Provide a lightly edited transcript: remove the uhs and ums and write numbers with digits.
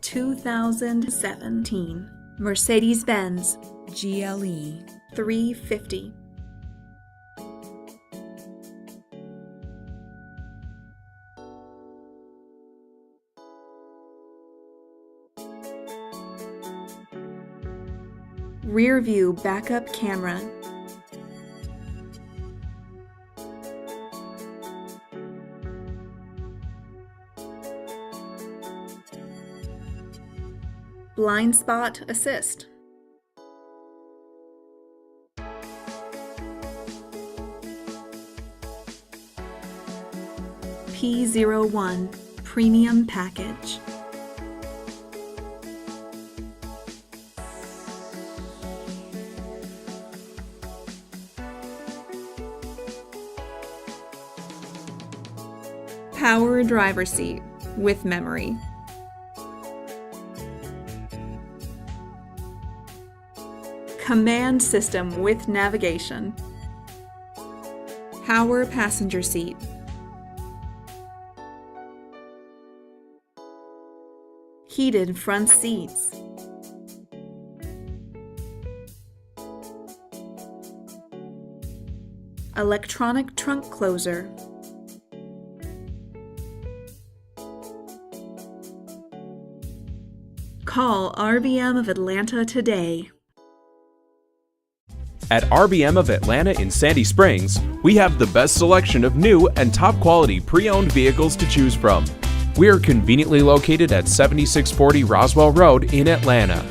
2017 Mercedes-Benz GLE 350. Rear view backup camera. Blind spot assist. P01 premium package. Power driver seat with memory. Command system with navigation. Power passenger seat. Heated front seats. Electronic trunk closer. Call RBM of Atlanta today. At RBM of Atlanta in Sandy Springs, we have the best selection of new and top quality pre-owned vehicles to choose from. We are conveniently located at 7640 Roswell Road in Atlanta.